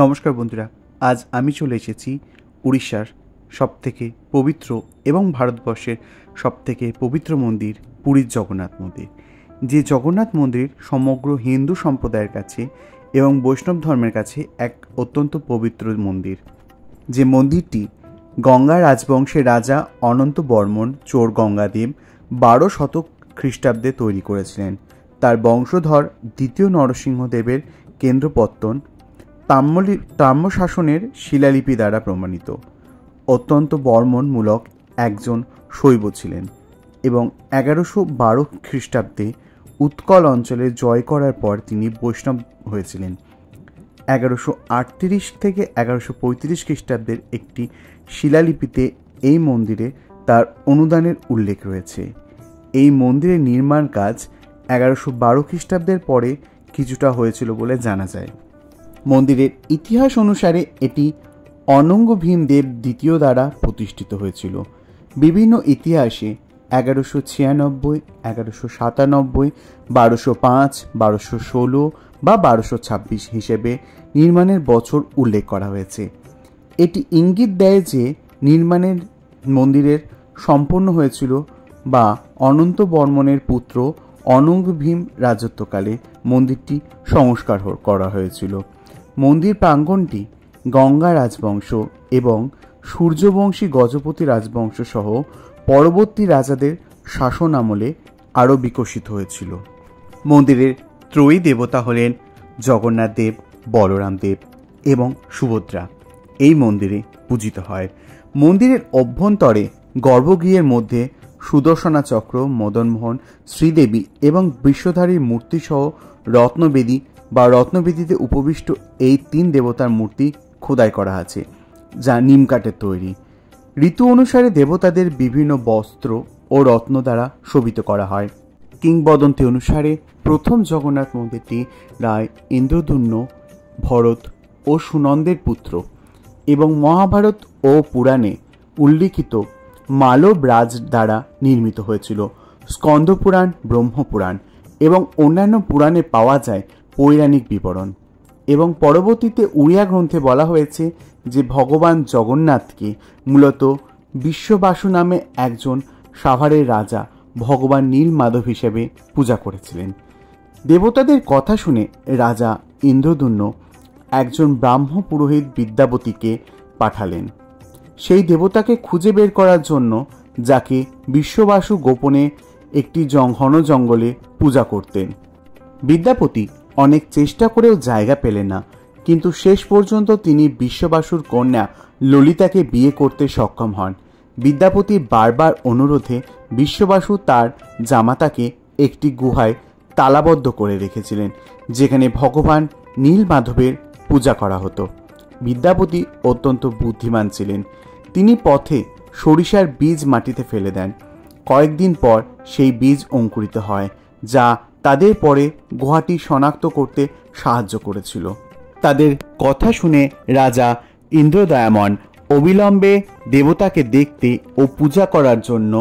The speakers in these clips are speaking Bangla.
নমস্কার বন্ধুরা, আজ আমি চলে এসেছি উড়িষ্যার সবথেকে পবিত্র এবং ভারতবর্ষের সবথেকে পবিত্র মন্দির পুরীর জগন্নাথ মন্দির। যে জগন্নাথ মন্দির সমগ্র হিন্দু সম্প্রদায়ের কাছে এবং বৈষ্ণব ধর্মের কাছে এক অত্যন্ত পবিত্র মন্দির। যে মন্দিরটি গঙ্গা রাজবংশের রাজা অনন্ত বর্মন চোর গঙ্গাদেব 12 শতক খ্রিস্টাব্দে তৈরি করেছিলেন। তার বংশধর দ্বিতীয় নরসিংহদেবের কেন্দ্রপত্তন তাম্রশাসনের শিলালিপি দ্বারা প্রমাণিত। অত্যন্ত বর্মনমূলক একজন শৈব ছিলেন এবং 1112 খ্রিস্টাব্দে উৎকল অঞ্চলে জয় করার পর তিনি বৈষ্ণব হয়েছিলেন। 1138 থেকে 1135 খ্রিস্টাব্দের একটি শিলালিপিতে এই মন্দিরে তার অনুদানের উল্লেখ রয়েছে। এই মন্দিরের নির্মাণ কাজ 1112 খ্রিস্টাব্দের পরে কিছুটা হয়েছিল বলে জানা যায়। মন্দিরের ইতিহাস অনুসারে এটি অনঙ্গ ভীমদেব দ্বিতীয় দ্বারা প্রতিষ্ঠিত হয়েছিল। বিভিন্ন ইতিহাসে 1196, 1197, 1205, 1216 বা 1226 হিসেবে নির্মাণের বছর উল্লেখ করা হয়েছে। এটি ইঙ্গিত দেয় যে মন্দিরের সম্পন্ন হয়েছিল বা অনন্ত বর্মনের পুত্র অনঙ্গ ভীম রাজত্বকালে মন্দিরটি সংস্কার করা হয়েছিল। মন্দির প্রাঙ্গণটি গঙ্গা রাজবংশ এবং সূর্যবংশী গজপতি রাজবংশ সহ পরবর্তী রাজাদের শাসন আমলে আরও বিকশিত হয়েছিল। মন্দিরের ত্রয়ী দেবতা হলেন জগন্নাথ দেব, বলরাম দেব এবং সুভদ্রা। এই মন্দিরে পূজিত হয়। মন্দিরের অভ্যন্তরে গর্ভগৃহের মধ্যে সুদর্শনা চক্র, মদনমোহন, শ্রীদেবী এবং বিশ্বধারীর মূর্তিসহ রত্নবেদী বা রত্নবেদীতে উপবিষ্ট এই 3 দেবতার মূর্তি খোদাই করা আছে, যা নিমকাঠের তৈরি। ঋতু অনুসারে দেবতাদের বিভিন্ন বস্ত্র ও রত্ন দ্বারা শোভিত করা হয়। কিংবদন্তি অনুসারে প্রথম জগন্নাথ মন্দিরটি রায় ইন্দ্রদ্যুম্ন, ভরত ও সুনন্দের পুত্র এবং মহাভারত ও পুরাণে উল্লিখিত মালব রাজ দ্বারা নির্মিত হয়েছিল। স্কন্দপুরাণ, ব্রহ্মপুরাণ এবং অন্যান্য পুরাণে পাওয়া যায় পৌরাণিক বিবরণ এবং পরবর্তীতে উড়িয়া গ্রন্থে বলা হয়েছে যে ভগবান জগন্নাথকে মূলত বিশ্ববাসু নামে একজন সাভারের রাজা ভগবান নীলমাধব হিসেবে পূজা করেছিলেন। দেবতাদের কথা শুনে রাজা ইন্দ্রদ্যুম্ন একজন ব্রাহ্ম পুরোহিত বিদ্যাবতীকে পাঠালেন সেই দেবতাকে খুঁজে বের করার জন্য, যাকে বিশ্ববাসু গোপনে একটি ঘন জঙ্গলে পূজা করতেন। বিদ্যাপতি অনেক চেষ্টা করেও জায়গা পেলেন না, কিন্তু শেষ পর্যন্ত তিনি বিশ্ববাসুর কন্যা ললিতাকে বিয়ে করতে সক্ষম হন। বিদ্যাপতির বারবার অনুরোধে বিশ্ববাসু তার জামাতাকে একটি গুহায় তালাবদ্ধ করে রেখেছিলেন, যেখানে ভগবান নীলমাধবের পূজা করা হতো। বিদ্যাপতি অত্যন্ত বুদ্ধিমান ছিলেন। তিনি পথে সরিষার বীজ মাটিতে ফেলে দেন। কয়েকদিন পর সেই বীজ অঙ্কুরিত হয়, যা তাদের পরে গুহাটি শনাক্ত করতে সাহায্য করেছিল। তাদের কথা শুনে রাজা ইন্দ্রদয়ামন অবিলম্বে দেবতাকে দেখতে ও পূজা করার জন্য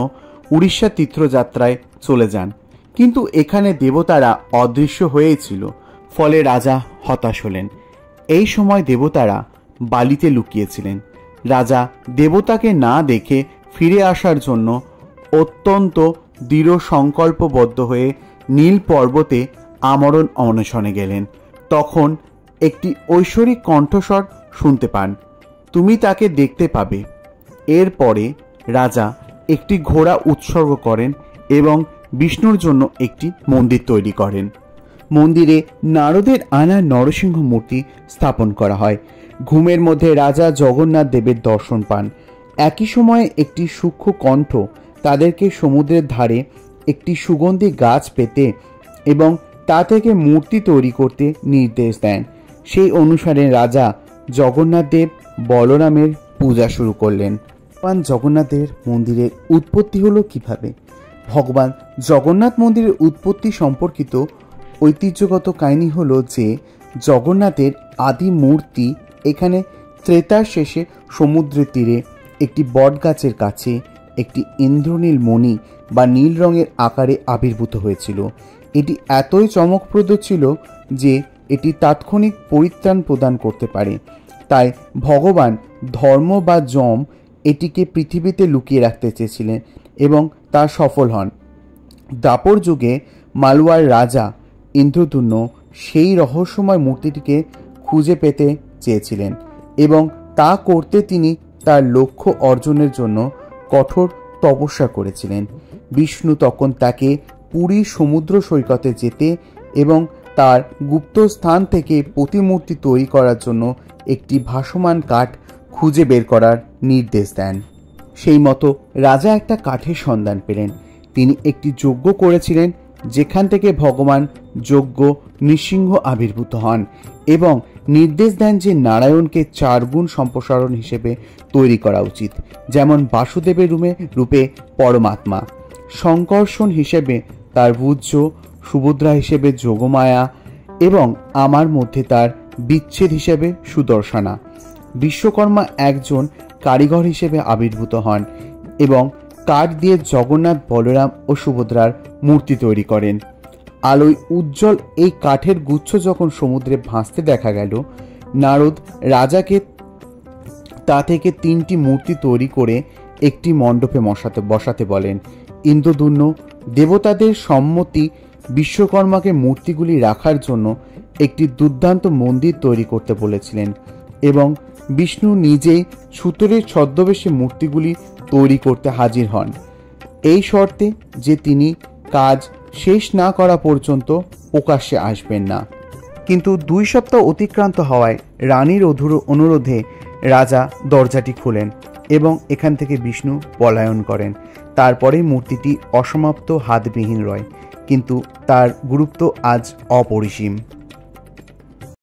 উড়িষ্যা তীর্থযাত্রায় চলে যান, কিন্তু এখানে দেবতারা অদৃশ্য হয়েই ছিল। ফলে রাজা হতাশ হলেন। এই সময় দেবতারা বালিতে লুকিয়েছিলেন। রাজা দেবতাকে না দেখে ফিরে আসার জন্য অত্যন্ত দৃঢ় সংকল্পবদ্ধ হয়ে নীল পর্বতে আমরণ অনশনে গেলেন। তখন একটি ঐশ্বরিক কণ্ঠস্বর শুনতে পান, তুমি তাকে দেখতে পাবে। এরপরে রাজা একটি ঘোড়া উৎসর্গ করেন এবং বিষ্ণুর জন্য একটি মন্দির তৈরি করেন। মন্দিরে নারদের আনা নরসিংহ মূর্তি স্থাপন করা হয়। ঘুমের মধ্যে রাজা জগন্নাথ দেবের দর্শন পান। একই সময়ে একটি সূক্ষ্ম কণ্ঠ তাদেরকে সমুদ্রের ধারে একটি সুগন্ধি গাছ পেতে এবং তা থেকে মূর্তি তৈরি করতে নির্দেশ দেন। সেই অনুসারে রাজা জগন্নাথ দেব বলরামের পূজা শুরু করলেন। ভগবান জগন্নাথের মন্দিরের উৎপত্তি হলো কিভাবে? ভগবান জগন্নাথ মন্দিরের উৎপত্তি সম্পর্কিত ঐতিহ্যগত কাহিনী হলো যে জগন্নাথের আদি মূর্তি এখানে ত্রেতার শেষে সমুদ্রের তীরে একটি বটগাছের কাছে একটি ইন্দ্রনীল মণি বা নীল রঙের আকারে আবির্ভূত হয়েছিল। এটি এতই চমকপ্রদ ছিল যে এটি তাৎক্ষণিক পরিত্রাণ প্রদান করতে পারে। তাই ভগবান ধর্ম বা যম এটিকে পৃথিবীতে লুকিয়ে রাখতে চেয়েছিলেন এবং তা সফল হন। দাপর যুগে মালওয়ার রাজা ইন্দ্রদুম্ন সেই রহস্যময় মূর্তিটিকে খুঁজে পেতে চেয়েছিলেন এবং তা করতে তিনি তার লক্ষ্য অর্জনের জন্য কঠোর তপস্যা করেছিলেন। বিষ্ণু তখন তাকে পুরী সমুদ্র সৈকতে যেতে এবং তার গুপ্ত স্থান থেকে প্রতিমূর্তি তৈরি করার জন্য একটি ভাসমান কাঠ খুঁজে বের করার নির্দেশ দেন। সেই মতো রাজা একটা কাঠের সন্ধান পেলেন। তিনি একটি যজ্ঞ করেছিলেন যেখান থেকে ভগবান যজ্ঞ নৃসিংহ আবির্ভূত হন এবং নির্দেশ দেন যে নারায়ণকে 4 গুণ সম্প্রসারণ হিসেবে তৈরি করা উচিত, যেমন বাসুদেবের রূপে পরমাত্মা, সংকর্ষণ হিসেবে তার ভূজ্য, সুভদ্রা হিসেবে যোগমায়া এবং আমার মধ্যে তার বিচ্ছেদ হিসেবে সুদর্শনা। বিশ্বকর্মা একজন কারিগর হিসেবে আবির্ভূত হন এবং কাঠ দিয়ে জগন্নাথ, বলরাম ও সুভদ্রার মূর্তি তৈরি করেন। আলোয় উজ্জ্বল এই কাঠের গুচ্ছ যখন সমুদ্রে ভাসতে দেখা গেল, নারদ রাজাকে তা থেকে 3টি মূর্তি তৈরি করে একটি মণ্ডপে বসাতে বলেন। ইন্দ্রদুম্ন দেবতাদের সম্মতি বিশ্বকর্মাকে মূর্তিগুলি রাখার জন্য একটি দুর্দান্ত মন্দির তৈরি করতে বলেছিলেন এবং বিষ্ণু নিজেই ছুতরের ছদ্মবেশে মূর্তিগুলি তৈরি করতে হাজির হন, এই শর্তে যে তিনি কাজ শেষ না করা পর্যন্ত প্রকাশ্যে আসবেন না। কিন্তু 2 সপ্তাহ অতিক্রান্ত হওয়ায় রানীর অনুরোধে রাজা দরজাটি খোলেন এবং এখান থেকে বিষ্ণু পলায়ন করেন। তারপরে মূর্তিটি অসমাপ্ত, হাতবিহীন রয়, কিন্তু তার গুরুত্ব আজ অপরিসীম।